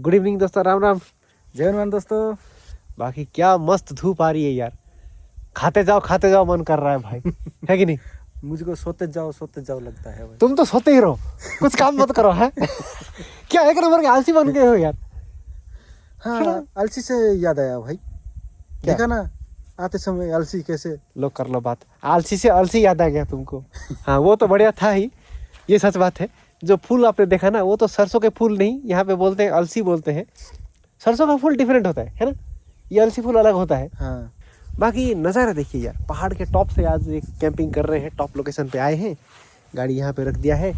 Good evening दोस्तों, राम राम, जय हनुमान दोस्तों। बाकी क्या मस्त धूप आ रही है यार। खाते जाओ मन कर रहा है भाई। है कि नहीं? मुझको सोते जाओ लगता है भाई। तुम तो सोते ही रहो, कुछ काम मत करो। है क्या एक नंबर के आलसी बन गए हो यार। हाँ, आलसी से याद आया भाई। क्या? देखा ना आते समय आलसी कैसे। लो कर लो बात, आलसी से आलसी याद आ गया तुमको। हाँ वो तो बढ़िया था ही, ये सच बात है। जो फूल आपने देखा ना, वो तो सरसों के फूल नहीं, यहाँ पे बोलते हैं अलसी बोलते हैं। सरसों का फूल डिफरेंट होता है ना, ये अलसी फूल अलग होता है। हाँ, बाकी नज़ारा देखिए यार, पहाड़ के टॉप से आज एक कैंपिंग कर रहे हैं, टॉप लोकेशन पे आए हैं, गाड़ी यहाँ पे रख दिया है।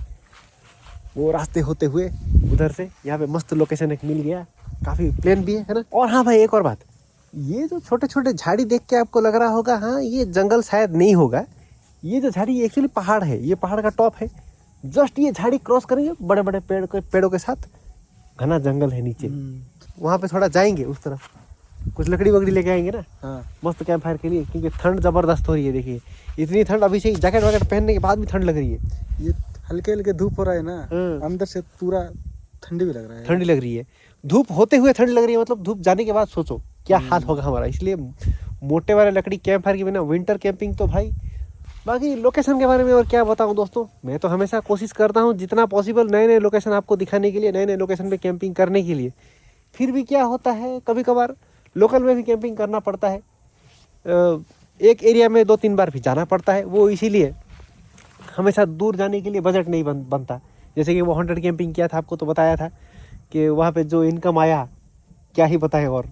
वो रास्ते होते हुए उधर से यहाँ पे मस्त लोकेशन एक मिल गया, काफ़ी प्लेन भी है ना। और हाँ भाई, एक और बात, ये जो छोटे छोटे झाड़ी देख के आपको लग रहा होगा हाँ ये जंगल शायद नहीं होगा, ये जो झाड़ी एक्चुअली पहाड़ है, ये पहाड़ का टॉप है। जस्ट ये झाड़ी क्रॉस करेंगे, बड़े बड़े पेड़ों के साथ घना जंगल है नीचे। वहाँ पे थोड़ा जाएंगे उस तरफ, कुछ लकड़ी वकड़ी लेके आएंगे ना। हाँ, मस्त कैंप फायर के लिए, क्योंकि ठंड ज़बरदस्त हो रही है। देखिए इतनी ठंड, अभी से जैकेट वैकेट पहनने के बाद भी ठंड लग रही है। ये हल्के हल्के धूप हो रहा है ना, अंदर से पूरा ठंडी भी लग रहा है। ठंडी लग रही है, धूप होते हुए ठंड लग रही है, मतलब धूप जाने के बाद सोचो क्या हाल होगा हमारा। इसलिए मोटे वाले लकड़ी कैंप फायर के बिना विंटर कैंपिंग तो भाई। बाकी लोकेशन के बारे में और क्या बताऊं दोस्तों, मैं तो हमेशा कोशिश करता हूं जितना पॉसिबल नए नए लोकेशन आपको दिखाने के लिए, नए नए लोकेशन पे कैंपिंग करने के लिए। फिर भी क्या होता है, कभी कभार लोकल में भी कैंपिंग करना पड़ता है। एक एरिया में 2-3 बार भी जाना पड़ता है, वो इसीलिए हमेशा दूर जाने के लिए बजट नहीं बनता। जैसे कि वो 100 कैंपिंग किया था, आपको तो बताया था कि वहाँ पे जो इनकम आया क्या ही बताएं। और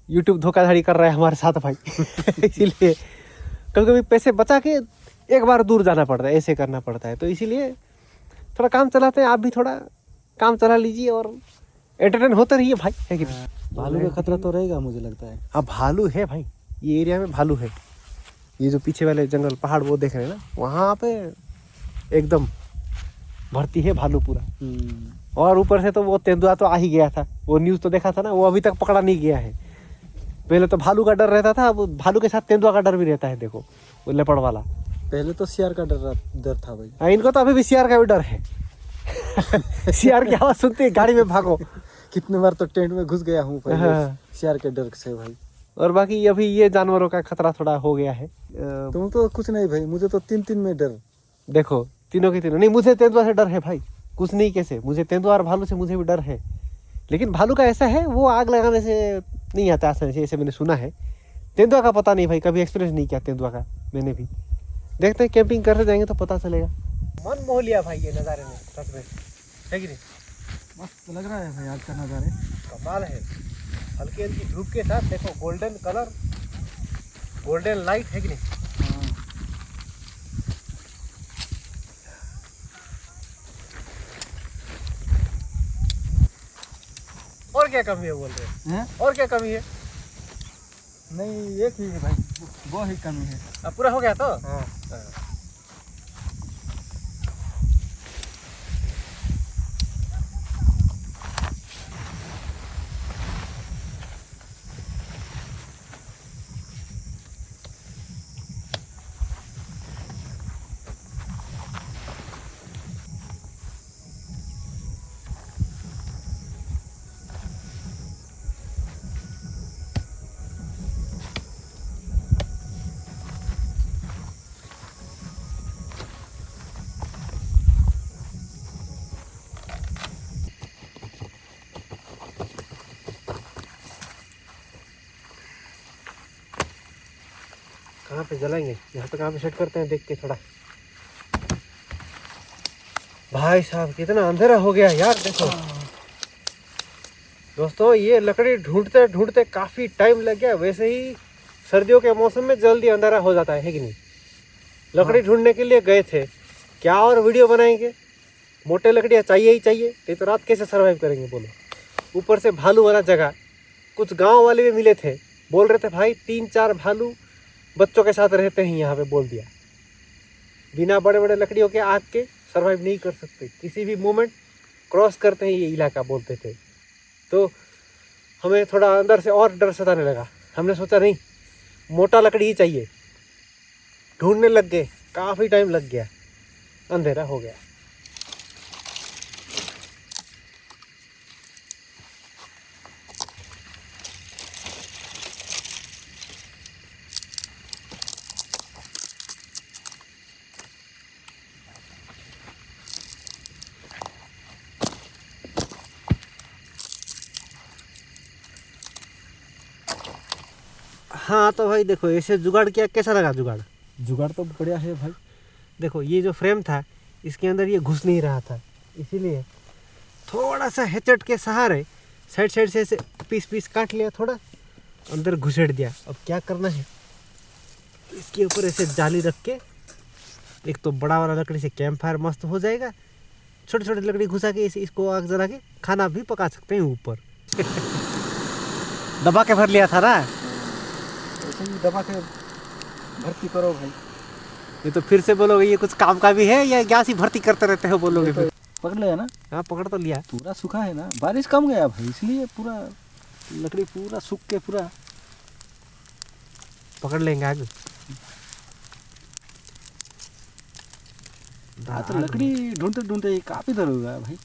यूट्यूब धोखाधड़ी कर रहा है हमारे साथ भाई। इसीलिए कभी कभी पैसे बचा के एक बार दूर जाना पड़ता है, ऐसे करना पड़ता है। तो इसीलिए थोड़ा काम चलाते हैं, आप भी थोड़ा काम चला लीजिए और एंटरटेन होते रहिए भाई। है कि नहीं? भालू का खतरा तो रहेगा मुझे लगता है। हाँ भालू है भाई, ये एरिया में भालू है। ये जो पीछे वाले जंगल पहाड़ वो देख रहे हैं ना, वहाँ पे एकदम भर्ती है भालू पूरा। और ऊपर से तो वो तेंदुआ तो आ ही गया था, वो न्यूज़ तो देखा था ना, वो अभी तक पकड़ा नहीं गया है। पहले तो भालू का डर रहता था, अब भालू के साथ तेंदुआ का डर भी रहता है। देखो वो लेपर्ड वाला। पहले तो सियार का डर था भाई। हाँ, इनको तो अभी भी सियार का भी डर है। सियार की आवाज़ सुनते ही गाड़ी में भागो। कितने बार तो टेंट में घुस गया हूँ पहले हाँ। सियार के डर से भाई। और बाकी अभी ये जानवरों का खतरा थोड़ा हो गया है। तुम तो कुछ नहीं भाई, मुझे तो 3 में डर। देखो तीनों के तीनों नहीं, मुझे तेंदुआ से डर है भाई, कुछ नहीं कैसे, मुझे तेंदुआ और भालू से मुझे भी डर है। लेकिन भालू का ऐसा है, वो आग लगाने से नहीं आता आसानी से, ऐसे मैंने सुना है। तेंदुआ का पता नहीं भाई, कभी एक्सपीरियंस नहीं किया तेंदुआ का मैंने भी। देखते हैं कैंपिंग करते जाएंगे तो पता चलेगा। मन मोह लिया भाई ये नज़ारे में, सच में। है कि नहीं? मस्त लग रहा है भाई आज का नज़ारे। कमाल है, हल्की हल्की धूप के साथ देखो गोल्डन कलर, गोल्डन लाइट। है कि नहीं? और क्या कमी है बोल रहे हैं? और क्या कमी है? नहीं, एक ही है भाई, वो ही कमी है। अब पूरा हो गया तो हाँ। कहाँ पे जलाएंगे, यहाँ पे कहाँ पे सेट करते हैं, देख के थोड़ा। भाई साहब कितना अंधेरा हो गया यार, देखो दोस्तों, ये लकड़ी ढूंढते ढूंढते काफ़ी टाइम लग गया। वैसे ही सर्दियों के मौसम में जल्दी अंधेरा हो जाता है कि नहीं? लकड़ी ढूंढने के लिए गए थे, क्या और वीडियो बनाएंगे, मोटे लकड़ियाँ चाहिए ही चाहिए, नहीं तो रात कैसे सर्वाइव करेंगे बोलो। ऊपर से भालू वाला जगह, कुछ गांव वाले भी मिले थे, बोल रहे थे भाई 3-4 भालू बच्चों के साथ रहते हैं यहाँ पे, बोल दिया। बिना बड़े बड़े लकड़ियों के आग के सर्वाइव नहीं कर सकते, किसी भी मोमेंट क्रॉस करते हैं ये इलाका, बोलते थे। तो हमें थोड़ा अंदर से और डर सताने लगा। हमने सोचा नहीं, मोटा लकड़ी ही चाहिए। ढूंढने लग गए, काफ़ी टाइम लग गया, अंधेरा हो गया। हाँ तो भाई देखो ऐसे जुगाड़ किया, कैसा लगा जुगाड़? जुगाड़ तो बढ़िया है भाई। देखो ये जो फ्रेम था इसके अंदर ये घुस नहीं रहा था, इसीलिए थोड़ा सा हेचट के सहारे साइड साइड से ऐसे पीस पीस काट लिया, थोड़ा अंदर घुसेड़ दिया। अब क्या करना है, इसके ऊपर ऐसे जाली रख के, एक तो बड़ा वाला लकड़ी से कैंप फायर मस्त हो जाएगा, छोटे छोटे लकड़ी घुसा के इसको आग जला के खाना भी पका सकते हैं ऊपर। दबा के भर लिया था ना, ऐसे ही दबा के भर्ती करो भाई। ये तो फिर से बोलोगे ये कुछ काम का भी है या गैस ही भर्ती करते रहते हो बोलोगे फिर। पकड़ लिया ना? हाँ पकड़ तो लिया। पूरा सूखा है ना, बारिश कम गया भाई, इसलिए पूरा लकड़ी पूरा सूख के पूरा पकड़ लेंगे आगे। तो लकड़ी ढूंढते ढूंढते काफी देर हो गया भाई।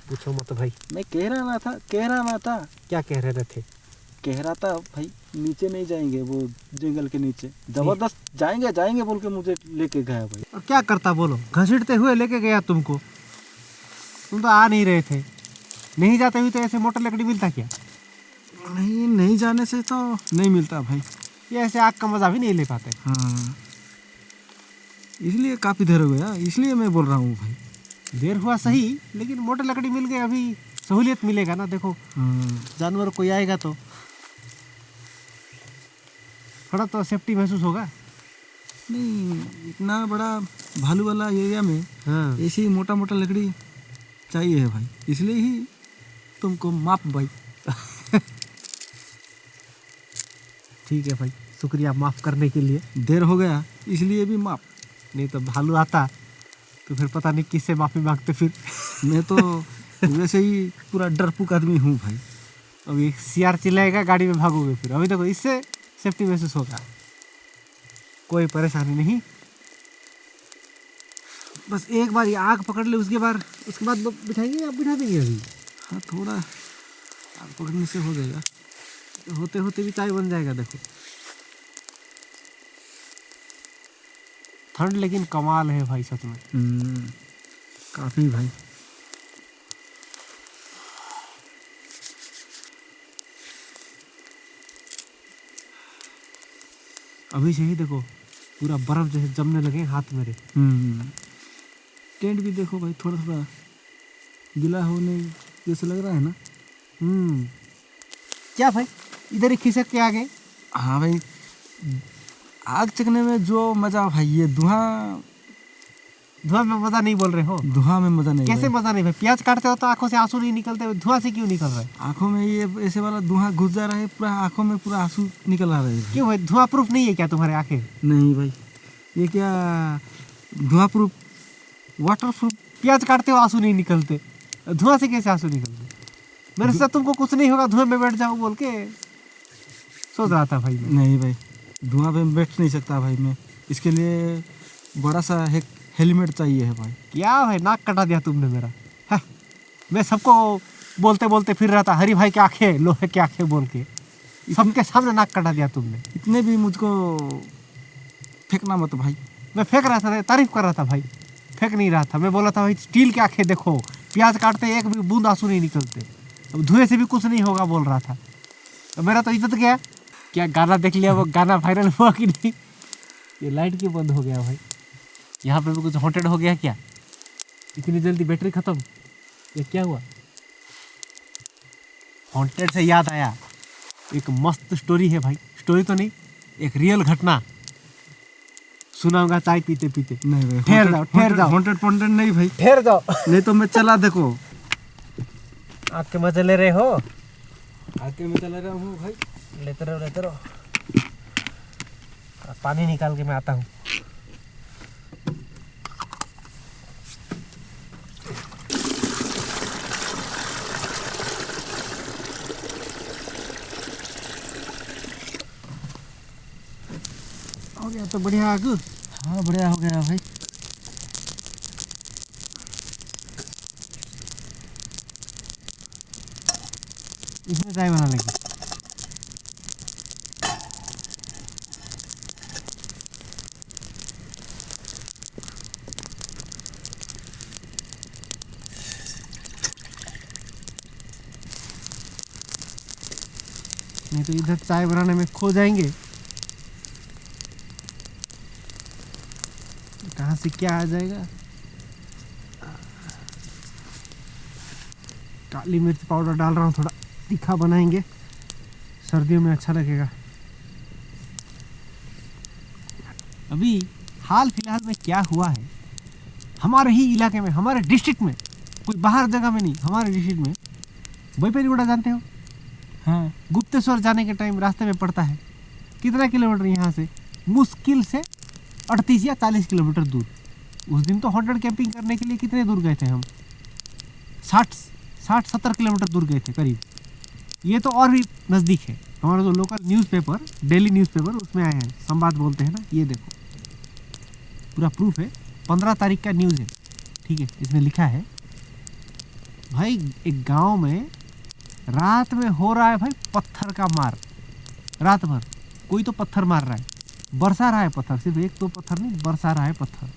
पूछो मत भाई। मैं कह रहा था क्या कह रहे थे? कह रहा था भाई नीचे नहीं जाएंगे, वो जंगल के नीचे जबरदस्त जाएंगे बोल के मुझे लेके गया भाई। और क्या करता बोलो, घसीटते हुए लेके गया तुमको, तुम तो आ नहीं रहे थे। नहीं जाते हुए तो ऐसे मोटर लकड़ी मिलता क्या? नहीं जाने से तो नहीं मिलता भाई। ये ऐसे आग का मजा भी नहीं ले पाते। हाँ इसलिए काफी देर हो गया, इसलिए मैं बोल रहा हूँ भाई। देर हुआ सही, लेकिन मोटर लकड़ी मिल गई, अभी सहूलियत मिलेगा ना। देखो जानवर कोई आएगा तो थोड़ा तो सेफ्टी महसूस होगा। नहीं इतना बड़ा भालू वाला एरिया में हाँ ऐसी मोटा मोटा लकड़ी चाहिए है भाई, इसलिए ही तुमको माफ भाई। ठीक है भाई, शुक्रिया माफ़ करने के लिए। देर हो गया इसलिए भी माफ। नहीं तो भालू आता तो फिर पता नहीं किससे माफ़ी मांगते फिर। मैं तो वैसे ही पूरा डरपोक आदमी हूँ भाई। अभी सियार चिल्लाएगा, गाड़ी में भागोगे फिर। अभी देखो इससे सेफ्टी महसूस होगा, कोई परेशानी नहीं। बस एक बार ये आग पकड़ ले, उसके बाद बिठाएंगे या बिठा देंगे अभी? हाँ थोड़ा आग पकड़ने से हो जाएगा, होते होते भी चाय बन जाएगा। देखो ठंड लेकिन कमाल है भाई सच में। काफी भाई। अभी से ही देखो पूरा बर्फ जैसे जमने लगे हाथ मेरे। टेंट भी देखो भाई, थोड़ा थोड़ा गीला होने जैसे लग रहा है ना। क्या भाई इधर ही खिसक के आ गए? हाँ भाई, आग चकने में जो मजा भाई, ये धुआं में मजा नहीं बोल रहे हो? धुआं में मजा नहीं। कैसे मजा नहीं भाई? प्याज काटते हो तो आंखों से आंसू नहीं निकलते, धुआं से क्यों निकल रहा है? आंखों में ये ऐसे वाला धुआं घुस जा रहा है, पूरा आंखों में पूरा आंसू निकल आ रहे हैं। क्यों भाई, धुआं प्रूफ नहीं है क्या तुम्हारे आंखें? नहीं भाई, ये क्या धुआं प्रूफ, वाटर प्रूफ? प्याज काटते हो आंसू नहीं निकलते, धुआं से कैसे आंसू निकलते? मेरे साथ तुमको कुछ नहीं होगा, धुआं में बैठ जाओ बोल के सोच रहा था भाई। नहीं भाई, धुआं पे बैठ नहीं सकता भाई मैं, इसके लिए बड़ा सा एक हेलमेट चाहिए है भाई। क्या भाई, नाक कटा दिया तुमने मेरा। हाँ, मैं सबको बोलते बोलते फिर रहा था हरी भाई की आंखें लोहे की आंखें बोल के, सबके सामने नाक कटा दिया तुमने। इतने भी मुझको फेंकना मत भाई। मैं फेंक रहा था, तारीफ कर रहा था भाई, फेंक नहीं रहा था। मैं बोला था भाई स्टील की आंखें देखो, प्याज काटते एक भी बूंद आंसू नहीं निकलते, अब धुएं से भी कुछ नहीं होगा बोल रहा था। तो मेरा तो इज्जत गया। क्या गाना देख लिया, वो गाना वायरल हुआ कि नहीं? ये लाइट क्यों बंद हो गया भाई? यहाँ पे भी कुछ हॉन्टेड हो गया क्या? इतनी जल्दी बैटरी खत्म, ये क्या हुआ? हॉन्टेड से याद आया, एक मस्त स्टोरी है भाई। स्टोरी तो नहीं, एक रियल घटना सुनाऊंगा चाय पीते पीते। नहीं भाई, ठहर जाओ। हॉन्टेड पॉन्टेड नहीं भाई, ठहर जाओ। नहीं तो मैं चला, देखो आपके मजे ले रहे हो? आके मैं चला रहा हूँ भाई। लेते रहो। पानी निकाल के मैं आता हूँ। हो गया तो बढ़िया आग। हाँ बढ़िया हो गया भाई। इसमें चाय बना लेंगे। नहीं तो इधर चाय बनाने में खो जाएंगे। कहाँ से क्या आ जाएगा। काली मिर्च पाउडर डाल रहा हूँ, थोड़ा तीखा बनाएंगे, सर्दियों में अच्छा लगेगा। अभी हाल फिलहाल में क्या हुआ है हमारे ही इलाके में, हमारे डिस्ट्रिक्ट में, कोई बाहर जगह में नहीं, हमारे डिस्ट्रिक्ट में बैपेरीगुड़ा जानते हो? हाँ, गुप्तेश्वर जाने के टाइम रास्ते में पड़ता है। कितना किलोमीटर यहाँ से? मुश्किल से 38 या 40 किलोमीटर दूर। उस दिन तो हॉटेल कैंपिंग करने के लिए कितने दूर गए थे हम? 60-70 किलोमीटर दूर गए थे करीब। ये तो और भी नज़दीक है। हमारा जो लोकल न्यूज़पेपर, डेली न्यूज़पेपर, उसमें आए हैं, संवाद बोलते हैं ना, ये देखो पूरा प्रूफ है। 15 तारीख का न्यूज़ है, ठीक है। इसमें लिखा है भाई एक गांव में रात में हो रहा है भाई पत्थर का मार। रात भर कोई तो पत्थर मार रहा है, बरसा रहा है पत्थर, सिर्फ एक तो पत्थर नहीं, बरसा रहा है पत्थर,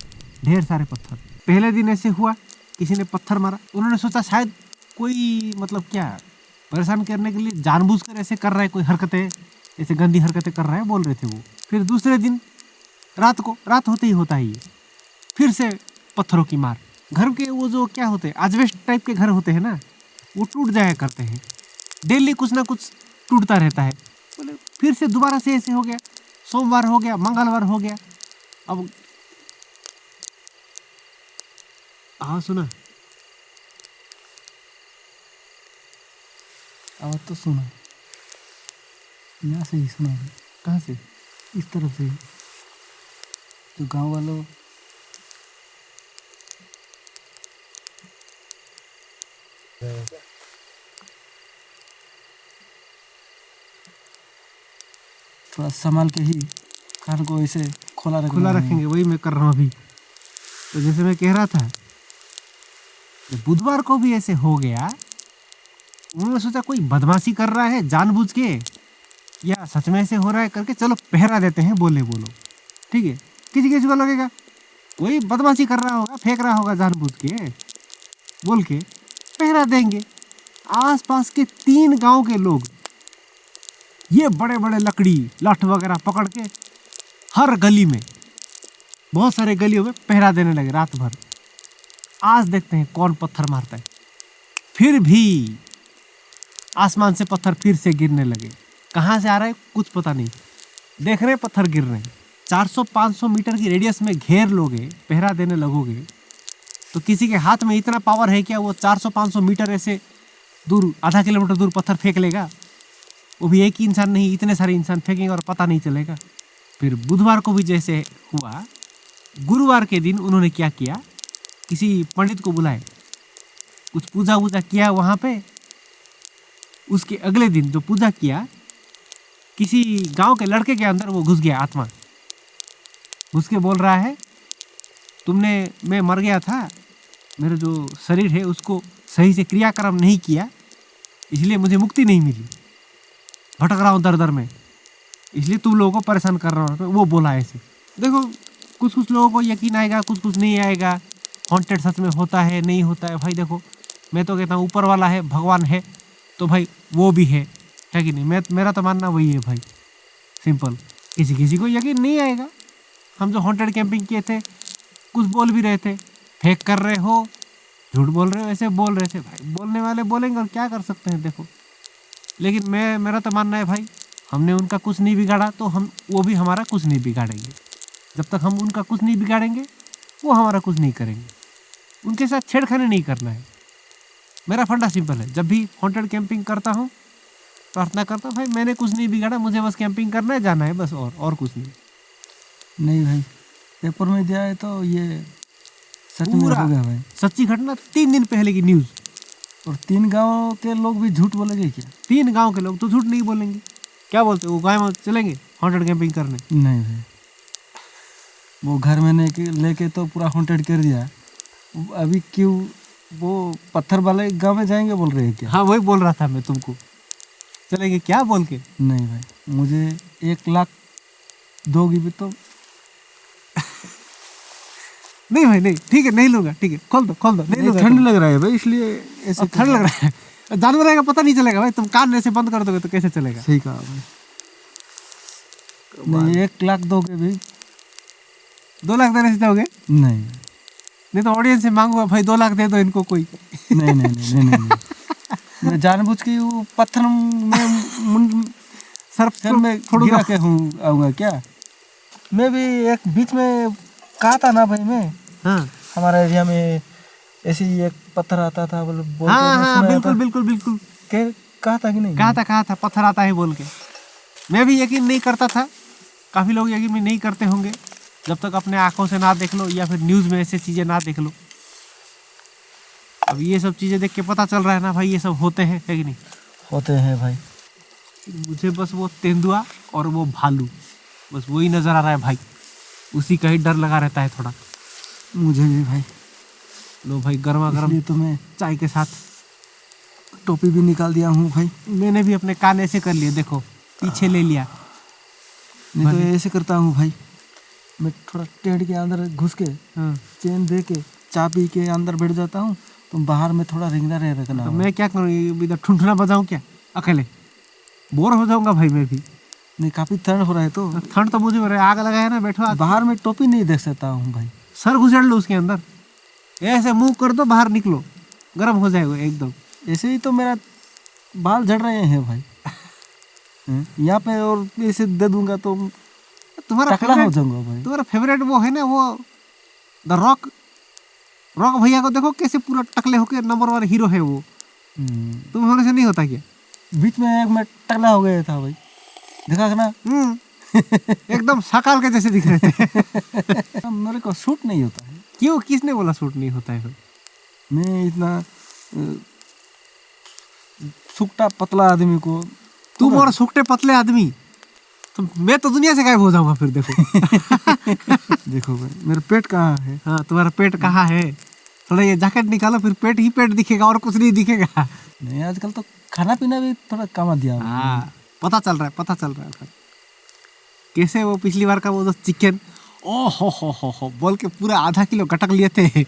ढेर सारे पत्थर। पहले दिन ऐसे हुआ, किसी ने पत्थर मारा, उन्होंने सोचा शायद कोई मतलब क्या परेशान करने के लिए जानबूझकर ऐसे कर रहा है, कोई हरकतें ऐसे गंदी हरकतें कर रहा है, बोल रहे थे वो। फिर दूसरे दिन रात को, रात होते ही होता है ये, फिर से पत्थरों की मार। घर के वो जो क्या होते हैं, एस्बेस्ट टाइप के घर होते हैं ना, वो टूट जाया करते हैं, डेली कुछ ना कुछ टूटता रहता है। बोले फिर से दोबारा से ऐसे हो गया, सोमवार हो गया, मंगलवार हो गया। अब हाँ सुना, आवाज़ तो सुना, यहाँ से ही सुना है। कहाँ से? इस तरफ से ही, तो गांव वालों थोड़ा संभाल के ही कान को ऐसे खुला रखेंगे, वही मैं कर रहा हूँ अभी। तो जैसे मैं कह रहा था, जब बुधवार को भी ऐसे हो गया, उन्होंने सोचा कोई बदमाशी कर रहा है जानबूझ के या सच में ऐसे हो रहा है करके, चलो पहरा देते हैं, बोलो ठीक है। किसी किसी को लगेगा कोई बदमाशी कर रहा होगा, फेंक रहा होगा जानबूझ के, बोल के पहरा देंगे। आसपास के 3 गांव के लोग ये बड़े बड़े लकड़ी लाठ वगैरह पकड़ के हर गली में, बहुत सारे गलियों में पहरा देने लगे रात भर। आज देखते हैं कौन पत्थर मारता है। फिर भी आसमान से पत्थर फिर से गिरने लगे। कहाँ से आ रहा है कुछ पता नहीं, देख रहे हैं पत्थर गिर रहे हैं। 400-500 मीटर की रेडियस में घेर लोगे, पहरा देने लगोगे, तो किसी के हाथ में इतना पावर है क्या वो 400-500 मीटर ऐसे दूर, आधा किलोमीटर दूर पत्थर फेंक लेगा? वो भी एक ही इंसान नहीं, इतने सारे इंसान फेंकेंगे और पता नहीं चलेगा। फिर बुधवार को भी जैसे हुआ, गुरुवार के दिन उन्होंने क्या किया, किसी पंडित को बुलाए, कुछ पूजा वूजा किया वहाँ पे। उसके अगले दिन जो पूजा किया, किसी गांव के लड़के के अंदर वो घुस गया आत्मा, घुस के बोल रहा है मैं मर गया था, मेरा जो शरीर है उसको सही से क्रियाक्रम नहीं किया, इसलिए मुझे मुक्ति नहीं मिली, भटक रहा हूँ दर दर में, इसलिए तुम लोगों को परेशान कर रहा हूँ। वो बोला ऐसे। देखो कुछ लोगों को यकीन आएगा, कुछ नहीं आएगा, हॉन्टेड सच में होता है नहीं होता है। भाई देखो, मैं तो कहता हूँ ऊपर वाला है, भगवान है, तो भाई वो भी है कि नहीं? मेरा तो मानना वही है भाई, सिंपल। किसी को यकीन नहीं आएगा। हम जो हॉन्टेड कैंपिंग किए थे, कुछ बोल भी रहे थे, फेक कर रहे हो, झूठ बोल रहे हो, ऐसे बोल रहे थे। भाई बोलने वाले बोलेंगे और क्या कर सकते हैं, देखो। लेकिन मेरा तो मानना है भाई, हमने उनका कुछ नहीं बिगाड़ा तो वो भी हमारा कुछ नहीं बिगाड़ेंगे। जब तक हम उनका कुछ नहीं बिगाड़ेंगे, वो हमारा कुछ नहीं करेंगे। उनके साथ छेड़खानी नहीं करना है। मेरा फंडा सिंपल है, जब भी हॉन्टेड कैंपिंग करता हूँ, प्रार्थना करता हूँ भाई मैंने कुछ नहीं बिगाड़ा, मुझे बस कैंपिंग करना है, जाना है, बस, और कुछ नहीं। भाई पेपर में दिया है तो ये सच में हो गया भाई, सच्ची घटना। 3 दिन पहले की न्यूज़। और 3 गांव के लोग भी झूठ बोलेंगे क्या? 3 गांव के लोग तो झूठ नहीं बोलेंगे। क्या बोलते, वो गाँव में चलेंगे हॉन्टेड कैंपिंग करने? नहीं भाई, वो घर में लेके तो पूरा हॉन्टेड कर दिया, अभी क्यों वो पत्थर वाले गांव में जाएंगे बोल रहे हैं क्या? हाँ वही बोल रहा था मैं तुमको, चलेंगे क्या बोल के? नहीं भाई, मुझे 1 लाख दोगी भी तो नहीं भाई नहीं, ठीक है नहीं लूंगा, ठीक है, खोल दो नहीं लूंगा। ठंड लग रहा है भाई, इसलिए ऐसे ठंड लग रहा है, जानवर का पता नहीं चलेगा भाई, तुम कान ऐसे बंद कर दोगे तो कैसे चलेगा? सही कहा भाई। नहीं 1 लाख दोगे भी 2 लाख देने से दोगे? नहीं नहीं तो ऑडियंस से मांगूंगा भाई 2 लाख दे दो इनको कोई। नहीं नहीं नहीं नहीं, नहीं, नहीं। मैं जानबूझ के वो पत्थर में सर में गिरा के हूँ आऊँगा क्या? मैं भी एक बीच में कहा था ना भाई मैं, हाँ हमारे एरिया में ऐसे ही एक पत्थर आता था बोल बोल हाँ के मैं हाँ सुना बिल्कुल था। बिल्कुल बिल्कुल कहा था कि नहीं? कहा था पत्थर आता है बोल के। मैं भी यकीन नहीं करता था, काफ़ी लोग यकीन भी नहीं करते होंगे जब तक अपने आंखों से ना देख लो या फिर न्यूज़ में ऐसे चीज़ें ना देख लो। अब ये सब चीज़ें देख के पता चल रहा है ना भाई ये सब होते हैं, है कि नहीं? होते हैं भाई। मुझे बस वो तेंदुआ और वो भालू बस वही नज़र आ रहा है भाई, उसी का ही डर लगा रहता है थोड़ा। मुझे भी भाई। लो भाई गर्मा गर्म इसलिए तो मैं चाय के साथ टोपी भी निकाल दिया हूँ भाई। मैंने भी अपने कान ऐसे कर लिए, देखो पीछे ले लिया। नहीं तो ऐसे करता हूँ भाई, मैं थोड़ा टेढ़ के अंदर घुस के हाँ चेन दे के चाबी के अंदर बैठ जाता हूँ, तो बाहर में थोड़ा रिंगना रह रखना। तो मैं क्या करूँ, इधर ठुनठुना बजाऊँ क्या अकेले? बोर हो जाऊंगा भाई मैं भी। नहीं काफ़ी ठंड हो रहा है तो ठंड तो मुझे मेरे आग लगा है ना, बैठो आग। बाहर में टोपी नहीं देख सकता हूँ भाई। सर घुसेड़ लो उसके अंदर, ऐसे मुंह कर दो बाहर निकलो, गर्म हो जाएगा एकदम। ऐसे ही तो मेरा बाल झड़ रहे हैं भाई। यहाँ पे और ऐसे दे दूंगा तो तुम्हारा टकला हो फेवरेट जाऊंगा भाई। तुम्हारा फेवरेट वो है ना, वो द रॉक भैया को देखो कैसे पूरा टकले होके नंबर 1 हीरो है वो। तुम होने से नहीं होता क्या? बीच में एक मैं टकला हो गया था भाई, देखा ना? एकदम सकाल के जैसे दिख रहे थे। मेरे को सूट नहीं होता है। क्यों, किसने बोला सूट नहीं होता है? मैं इतना सूखता पतला आदमी को तुम और सूखते पतले आदमी, तो मैं तो दुनिया से गायब हो जाऊंगा फिर। देखो देखो भाई मेरा पेट कहाँ है? हाँ तुम्हारा पेट कहाँ है? थोड़ा ये जैकेट निकालो, फिर पेट ही पेट दिखेगा और कुछ नहीं दिखेगा। नहीं आजकल तो खाना पीना भी थोड़ा कमा दिया। हाँ पता चल रहा है फिर। कैसे वो पिछली बार का वो जो चिकन ओ हो बोल के पूरा आधा किलो गटक लिए थे।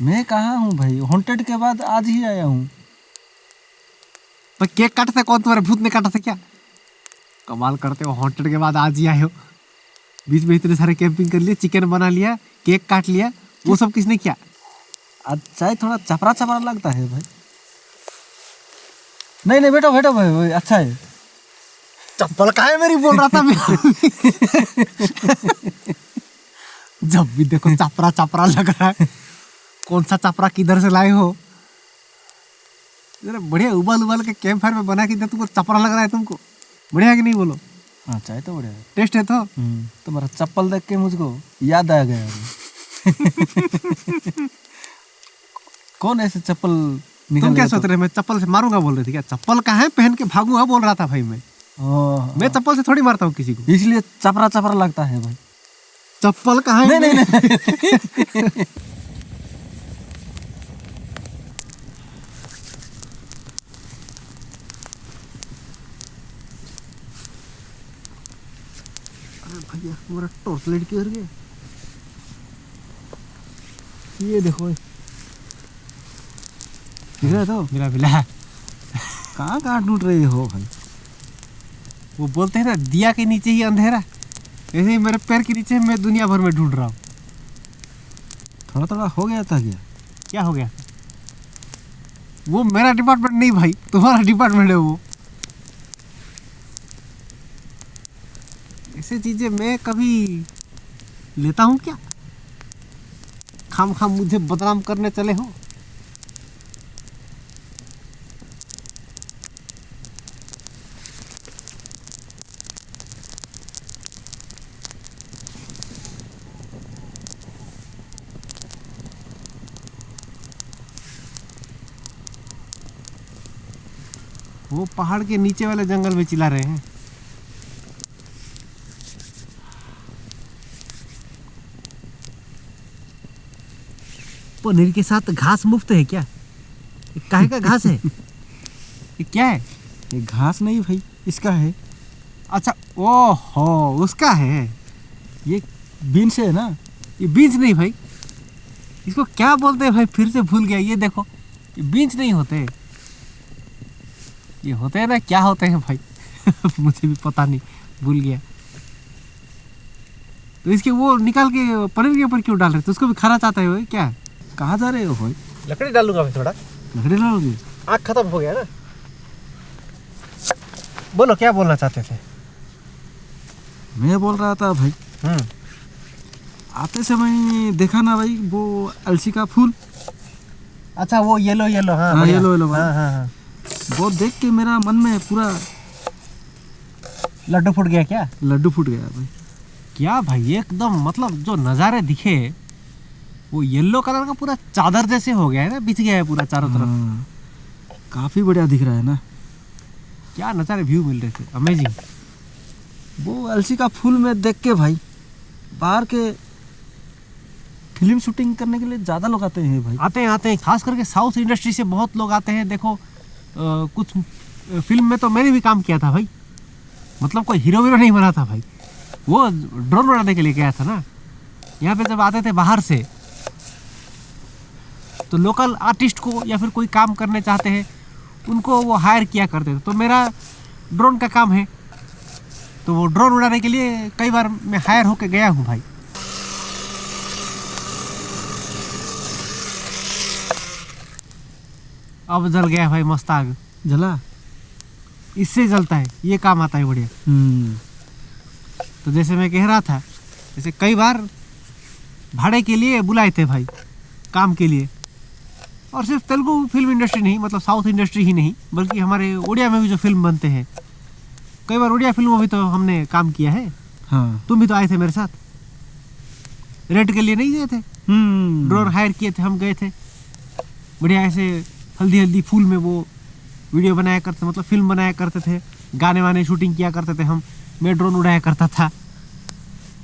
मैं कहाँ हूँ भाई, हॉन्टेड के बाद आज ही आया हूँ। तो केक काटते कौन, तुम्हारे भूत ने काटा था क्या? कमाल करते हो, हॉन्टेड के बाद आज ही आए हो। बीच में इतने सारे कैंपिंग कर लिए, चिकन बना लिया, केक काट लिया, वो सब किसने किया? आज चाय थोड़ा चपरा चपरा लगता है भाई। नहीं बैठो भाई अच्छा है। चप्पल का है मेरी बोल रहा था मैं। जब भी देखो चपरा लग रहा है। कौन सा चपरा किधर से लाए हो? जरा बढ़िया उबाल के कैंप फायर में बना के तुमको चपरा लग रहा है तुमको। बढ़िया कि नहीं बोलो? हाँ चाय तो बढ़िया है, टेस्ट है तो। तुम्हारा चप्पल देख के मुझको याद आ गया। कौन ऐसे चप्पल निकाल? तुम क्या सोच रहे, मैं चप्पल से मारूंगा बोल रहे थे क्या? चप्पल का है पहन के भागूंगा बोल रहा था भाई मैं। मैं चप्पल से थोड़ी मारता हूँ किसी को, इसलिए चपरा लगता है भाई। चप्पल का है। नहीं। भैया हमारा टॉर्च लाइट किधर गया? ये देखो दिख रहा तो मेरा बिला कहाँ ढूंढ रहे हो भाई? वो बोलते हैं ना दिया के नीचे ही अंधेरा, ऐसे ही मेरे पैर के नीचे मैं दुनिया भर में ढूंढ रहा हूँ। थोड़ा हो गया था क्या हो गया? वो मेरा डिपार्टमेंट नहीं भाई, तुम्हारा डिपार्टमेंट है वो। ऐसे चीजें मैं कभी लेता हूँ क्या? खाम मुझे बदनाम करने चले हो। वो पहाड़ के नीचे वाले जंगल में चिल्ला रहे हैं। पनीर के साथ घास मुफ्त है क्या? ये काहे का घास है? ये क्या है? ये घास नहीं भाई, इसका है। अच्छा ओहो उसका है। ये बीन्स है ना? ये बीन्स नहीं भाई, इसको क्या बोलते हैं भाई? फिर से भूल गया। ये देखो ये बीन्स नहीं होते, ये होते हैं ना, क्या होते हैं भाई? मुझे भी पता नहीं, भूल गया। तो इसके वो निकाल के पनीर के ऊपर क्यों डाल रहे थे? उसको भी खाना चाहता है वो क्या? कहाँ जा रहे हो भाई? लकड़ी डालूंगा भाई, थोड़ा लकड़ी डालोगे? आग खत्म हो गया ना। बोलो क्या बोलना चाहते थे? मैं बोल रहा था भाई, आते समय देखा ना भाई वो अलसी का फूल। अच्छा वो येलो येलो, हाँ हाँ, बढ़िया। येलो येलो भाई। हाँ हाँ हाँ। वो देख के मेरा मन में पूरा लड्डू फूट गया क्या? लड्डू फूट गया भाई। क्या भाई, एकदम मतलब जो नज़ारे दिखे, वो येलो कलर का पूरा चादर जैसे हो गया है ना, बिछ गया है पूरा चारों तरफ। हाँ, काफी बढ़िया दिख रहा है ना। क्या नज़ारे व्यू मिल रहे थे, अमेजिंग। वो अलसी का फूल में देख के भाई, बाहर के फिल्म शूटिंग करने के लिए ज़्यादा लोग आते हैं भाई। आते हैं, खास करके साउथ इंडस्ट्री से बहुत लोग आते हैं। देखो कुछ फिल्म में तो मैंने भी काम किया था भाई, मतलब कोई हीरो वीरो नहीं बना था भाई, वो ड्रोन उड़ाने के लिए गया था ना। यहाँ पे जब आते थे बाहर से, तो लोकल आर्टिस्ट को या फिर कोई काम करने चाहते हैं उनको वो हायर किया करते थे। तो मेरा ड्रोन का काम है, तो वो ड्रोन उड़ाने के लिए कई बार मैं हायर होके गया हूँ भाई। अब जल गया भाई मस्त आग। जला? इससे जलता है, ये काम आता है बढ़िया। तो जैसे मैं कह रहा था, जैसे कई बार भाड़े के लिए बुलाए थे भाई, काम के लिए। और सिर्फ तेलुगु फिल्म इंडस्ट्री नहीं, मतलब साउथ इंडस्ट्री ही नहीं, बल्कि हमारे उड़िया में भी जो फिल्म बनते हैं, कई बार उड़िया फिल्मों में भी तो हमने काम किया है। हाँ। तुम भी तो आए थे मेरे साथ, रेंट के लिए नहीं गए थे, ड्रोन हायर किए थे, हम गए थे। बढ़िया ऐसे हल्दी हल्दी फूल में वो वीडियो बनाया करते, मतलब फिल्म बनाया करते थे, गाने वाने शूटिंग किया करते थे हम। मैं ड्रोन उड़ाया करता था,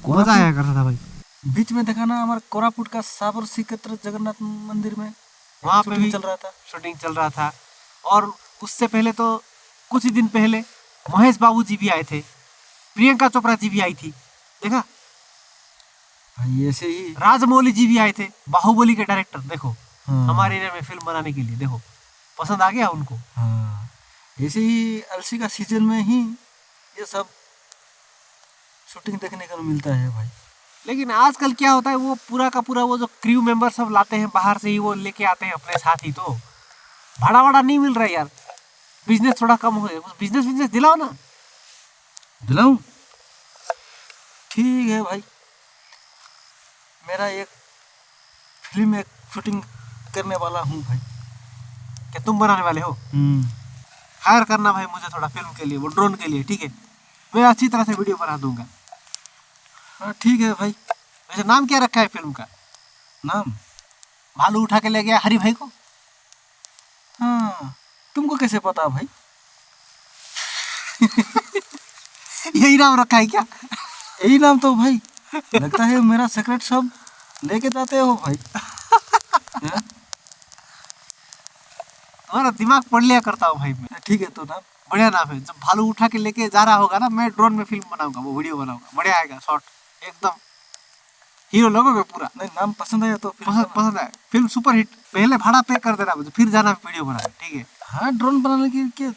मजा आया करता था भाई। बीच में देखा ना हमारे कोरापुट का साबर श्रीक्षेत्र जगन्नाथ मंदिर में, वहाँ पे भी चल रहा था, शूटिंग चल रहा था। और उससे पहले तो कुछ ही दिन पहले महेश बाबू जी भी आए थे, प्रियंका चोपड़ा जी भी आई थी, देखा? भाई ऐसे ही राजमौली जी भी आए थे, बाहुबली के डायरेक्टर। देखो हाँ। हमारे एरिया में फिल्म बनाने के लिए, देखो पसंद आ गया उनको। हाँ, ऐसे ही अलसी का सीजन में ही ये सब शूटिंग देखने को मिलता है भाई। लेकिन आजकल क्या होता है, वो पूरा का पूरा वो जो क्रू मेंबर सब लाते हैं बाहर से ही, वो लेके आते हैं अपने साथ ही, तो भाड़ा वाड़ा नहीं मिल रहा है यार। बिजनेस थोड़ा कम हो गया, कुछ बिजनेस दिलाओ ना। दिलाऊं? ठीक है भाई, मेरा एक फिल्म एक शूटिंग करने वाला हूँ भाई। क्या तुम बनाने वाले हो? हायर करना भाई मुझे थोड़ा फिल्म के लिए, वो ड्रोन के लिए, ठीक है? मैं अच्छी तरह से वीडियो बना दूंगा। हाँ ठीक है भाई। वैसे नाम क्या रखा है फिल्म का? नाम? भालू उठा के ले गया हरी भाई को। हाँ, तुमको कैसे पता भाई? यही नाम रखा है क्या? यही नाम तो भाई लगता है मेरा सीक्रेट सब लेके जाते हो भाई। तुम्हारा दिमाग पढ़ लिया करता हूँ भाई मैं। ठीक है, तो नाम बढ़िया नाम है। जब भालू उठा के लेके जा रहा होगा ना, मैं ड्रोन में फिल्म बनाऊंगा, वो वीडियो बनाऊंगा, बढ़िया आएगा शॉट, एकदम हीरो लगोगे पूरा। नहीं, नाम पसंद आया तो पसंद है, फिल्म सुपर हिट। पहले भाड़ा पे कर देना मुझे, फिर जाना वीडियो बनाने, ठीक है? हाँ, ड्रोन बनाने के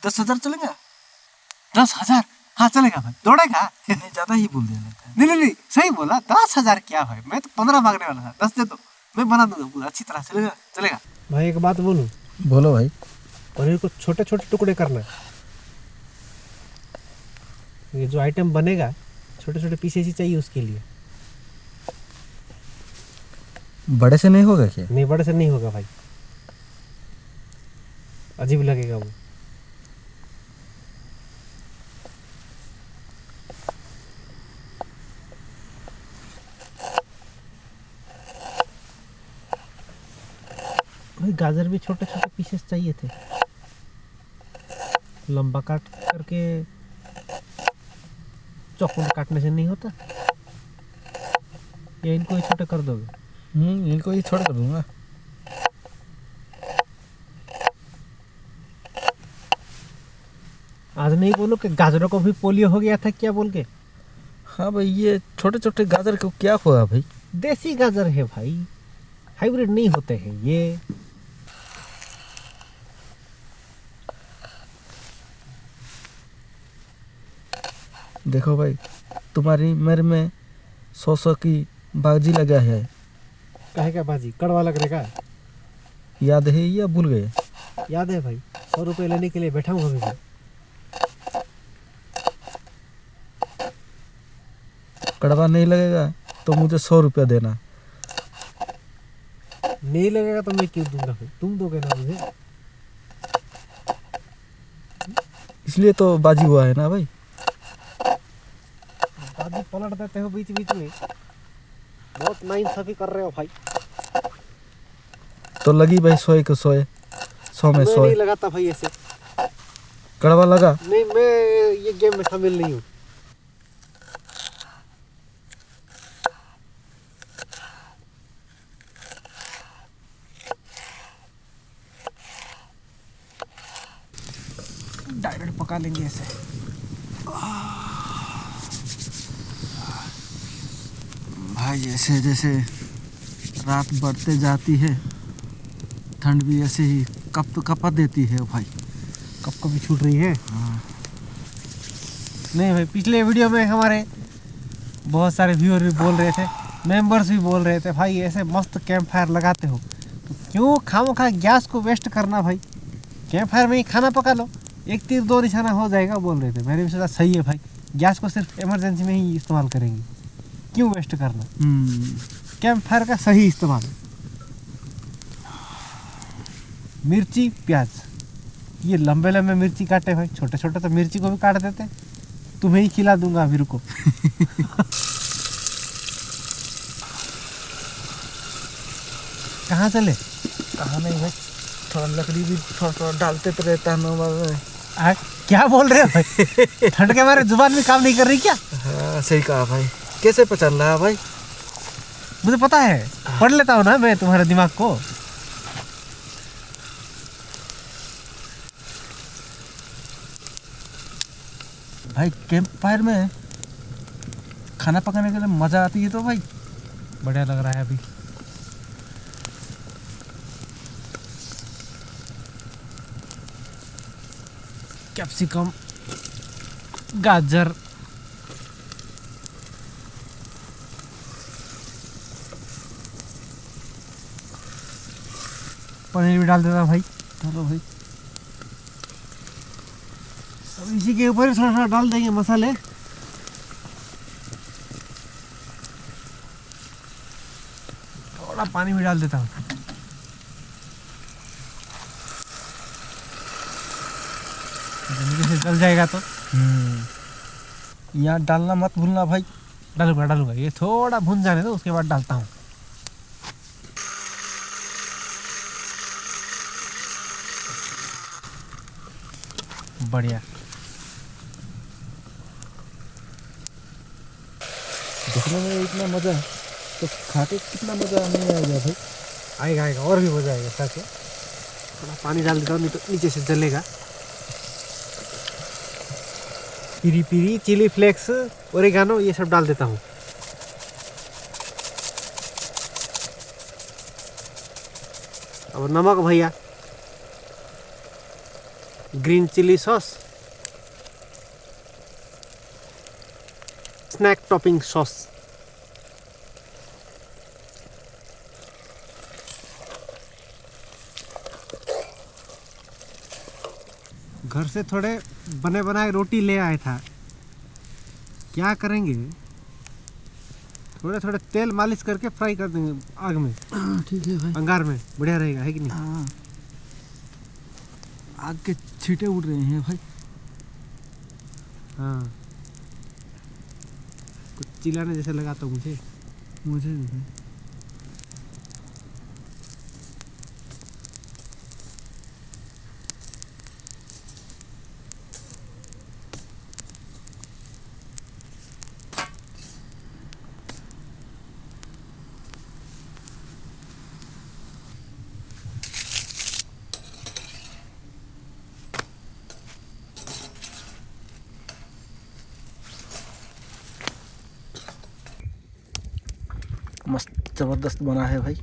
10,000 चलेगा? 10,000? हाँ चलेगा भाई, दौड़ेगा। नहीं, ज्यादा ही बोल दिया लगता है। नहीं, सही बोला। 10,000 क्या भाई, मैं तो 15 मांगने वाला था। 10 दे दो, मैं बना दूंगा पूरा अच्छी तरह से। चलेगा भाई। एक बात बोलूं? बोलो भाई। पनीर को छोटे छोटे टुकड़े करना है। ये जो आइटम बनेगा, छोटे छोटे पीसेस ही चाहिए उसके लिए। बड़े से नहीं होगा क्या? नहीं, बड़े से नहीं होगा भाई, अजीब लगेगा वो। भाई गाजर भी छोटे छोटे पीसेस चाहिए थे, लंबा काट करके चाकू में काटने से नहीं होता, या इनको ही छोटे कर दोगे? इनको ही छोड़ कर दूंगा। आज नहीं बोलो कि गाजरों को भी पोलियो हो गया था क्या बोल के? हाँ भाई, ये छोटे छोटे गाजर को क्या हुआ भाई? देसी गाजर है भाई, हाइब्रिड नहीं होते हैं ये। देखो भाई, तुम्हारी मेरे में 100 की बाजी लगा है। कहे क्या बाजी कड़वा लग रहा है? याद है या भूल गए? याद है भाई, 100 रुपये लेने के लिए बैठा हूँ अभी भी। कड़वा नहीं लगेगा तो मुझे 100 रुपया देना। नहीं लगेगा तो मैं क्यों दूंगा फिर? तुम दोगे ना मुझे। इसलिए तो बाजी हुआ है ना भाई। बाजी पलट देते हो बीच बीच में, बहुत नाइंसाफी कर रहे हो भाई। तो लगी भाई 100 को 100, 100 में मैं 100। नहीं लगाता भाई ऐसे। कड़वा लगा? नहीं, मैं ये गेम में शामिल नहीं हूँ। डायरेक्ट पका लेंगे ऐसे। भाई जैसे जैसे रात बढ़ते जाती है, ठंड भी ऐसे ही कपा देती है भाई। कब कभी छूट रही है। हाँ। नहीं भाई, पिछले वीडियो में हमारे बहुत सारे व्यूअर भी बोल रहे थे, मेंबर्स भी बोल रहे थे भाई ऐसे मस्त कैंप फायर लगाते हो तो क्यों खामोखा गैस को वेस्ट करना भाई, कैंप फायर में ही खाना पका लो, एक तीर दो निशाना हो जाएगा बोल रहे थे। मैंने भी सोचा सही है भाई, गैस को सिर्फ इमरजेंसी में ही इस्तेमाल करेंगे, क्यों वेस्ट करना। कैंप फायर का सही इस्तेमाल। मिर्ची प्याज, ये लंबे लंबे मिर्ची काटे भाई, छोटे छोटे तो मिर्ची को भी काट देते। तुम्हें ही खिला दूंगा अभी, रुको। कहाँ चले? कहाँ नहीं भाई, थोड़ा लकड़ी भी थोड़ा डालते तो रहता है ना। क्या बोल रहे हो भाई? ठंड के मारे जुबान भी काम नहीं कर रही क्या? हाँ सही कहा भाई। कैसे पहचान रहा है भाई? मुझे पता है, पढ़ लेता हूँ ना मैं तुम्हारे दिमाग को। भाई कैंप फायर में खाना पकाने के लिए मजा आती है तो भाई बढ़िया लग रहा है अभी। कैप्सिकम, गाजर, पनीर भी डाल देना भाई। चलो भाई। अब इसी के ऊपर ही थोड़ा थोड़ा डाल देंगे मसाले। थोड़ा पानी भी डाल देता हूँ। जल्दी से जल जाएगा तो। यहाँ डालना मत भूलना भाई। डालूंगा डालूंगा, ये थोड़ा भुन जाने दो, उसके बाद डालता हूँ। बढ़िया। देखने में इतना मजा है तो खा के कितना मजा नहीं आएगा भाई। आएगा आएगा, और भी हो जाएगा साथ में। थोड़ा पानी डाल देता हूँ, नहीं तो नीचे से जलेगा। Peri peri chilli flakes, oregano, ये सब डाल देता हूँ। और नमक भैया, green chilli sauce, snack topping sauce. घर से थोड़े बने बनाए रोटी ले आया था, क्या करेंगे, थोड़े थोड़े तेल मालिश करके फ्राई कर देंगे आग में। ठीक है भाई। अंगार में बढ़िया रहेगा, है कि नहीं? हाँ, आग के छींटे उड़ रहे हैं भाई। हाँ, कुछ चिल्लाने जैसे लगा तो मुझे। मुझे भी भाई। मस्त जबरदस्त बना है भाई।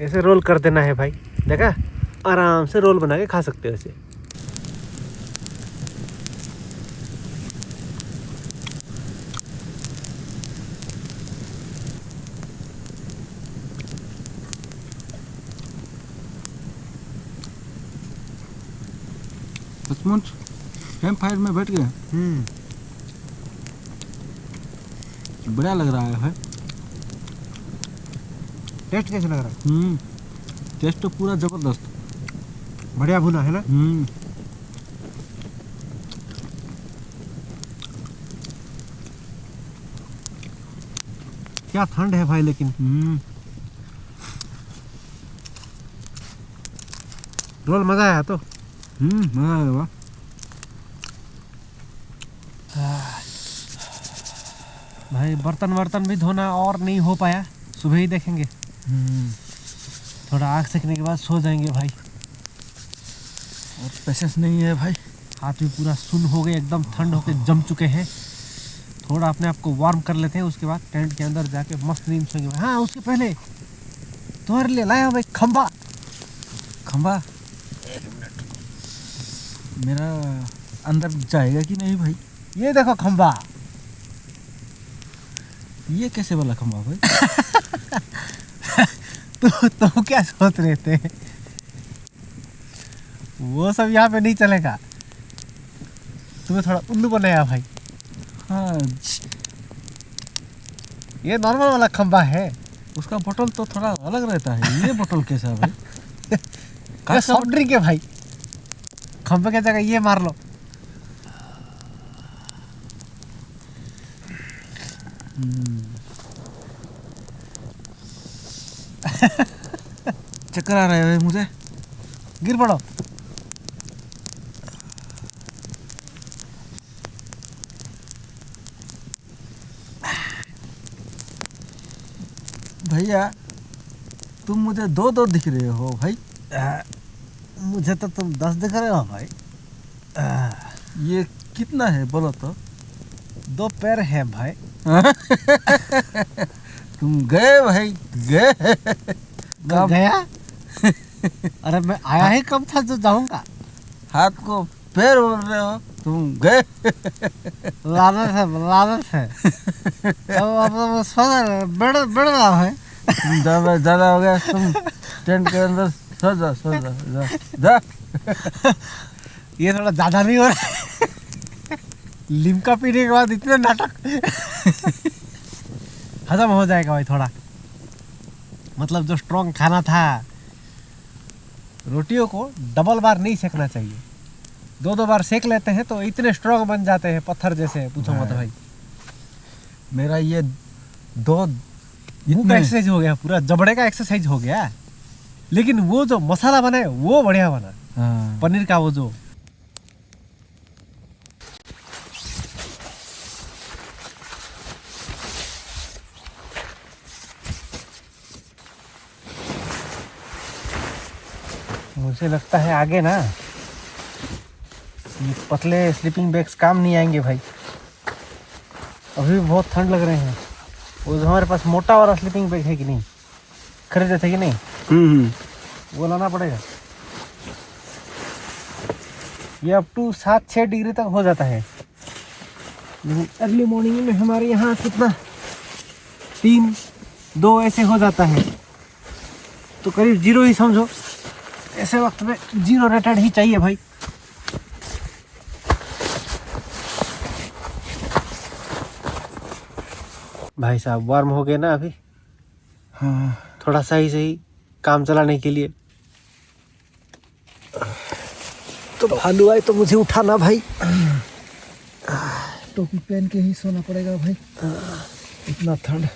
ऐसे रोल कर देना है भाई, देखा, आराम से रोल बना के खा सकते हो ऐसे। सचमुच कैंप फायर में बैठ गए, बढ़िया लग रहा है भाई। टेस्ट कैसे लग रहा है? टेस्ट तो पूरा जबरदस्त, बढ़िया भुना है ना। क्या ठंड है भाई, लेकिन रोल मजा आया तो। मजा आया वाह। भाई बर्तन भी धोना और नहीं हो पाया, सुबह ही देखेंगे। थोड़ा आग सेकने के बाद सो जाएंगे भाई। और पेशेंस नहीं है भाई, हाथ भी पूरा सुन हो गए, एकदम ठंड होके जम चुके हैं। थोड़ा अपने आप को वार्म कर लेते हैं, उसके बाद टेंट के अंदर जाके मस्त नींद सोएंगे। हाँ, उसके पहले तुम्हारे लिए लाया भाई खंबा। खंबा मेरा अंदर जाएगा कि नहीं भाई? ये देखो खंबा। ये कैसे वाला खंबा भाई? तो क्या सोच रहे थे? वो सब यहाँ पे नहीं चलेगा, तुम्हें थोड़ा उल्लू बनाया भाई। हाँ, ये नॉर्मल वाला खंबा है। उसका बोतल तो थोड़ा अलग रहता है, ये बोतल कैसा है भाई? ये सॉफ्ट ड्रिंक है भाई, खंबे की जगह ये मार लो। चक्कर आ रहा है भाई मुझे, गिर पड़ो। भैया तुम मुझे दो दिख रहे हो भाई। मुझे तो तुम 10 दिख रहे हो भाई। ये कितना है बोलो तो? 2 पैर है भाई। तुम गए भाई, गए। कब गया? अरे मैं आया ही कब था जो जाऊंगा? हाथ को पैर बोल रहे हो, तुम गए। लानत है। अब सो जा, बेड़ रहा है। ज्यादा हो गया, तुम टेंट के अंदर सो जा। ये थोड़ा ज्यादा नहीं हो रहा है? लिमका पीने के बाद इतने नाटक। हजम हो जाएगा भाई थोड़ा, मतलब जो स्ट्रॉन्ग खाना था। रोटियों को डबल बार नहीं सेकना चाहिए, 2 बार सेक लेते हैं तो इतने स्ट्रॉन्ग बन जाते हैं पत्थर जैसे, पूछो मत भाई। मेरा ये 2 मुंह का एक्सरसाइज हो गया, पूरा जबड़े का एक्सरसाइज हो गया। लेकिन वो जो मसाला बना है वो बढ़िया बना। हाँ। पनीर का वो जो मुझे लगता है आगे ना ये पतले स्लीपिंग बैग्स काम नहीं आएंगे भाई। अभी भी बहुत ठंड लग रहे हैं। वो जो हमारे पास मोटा वाला स्लीपिंग बैग है कि नहीं, खरीदे थे कि नहीं, वो लाना पड़ेगा। ये अप टू 7-6 डिग्री तक हो जाता है, लेकिन अर्ली मॉर्निंग में हमारे यहाँ कितना 3-2 ऐसे हो जाता है, तो करीब 0 ही समझो। ऐसे वक्त में 0 रेटेड ही चाहिए भाई। भाई साहब वार्म हो गए ना अभी। हाँ। थोड़ा सही सही काम चलाने के लिए। तो भालू आए तो मुझे उठाना भाई। टोपी पहन के ही सोना पड़ेगा भाई, इतना ठंड।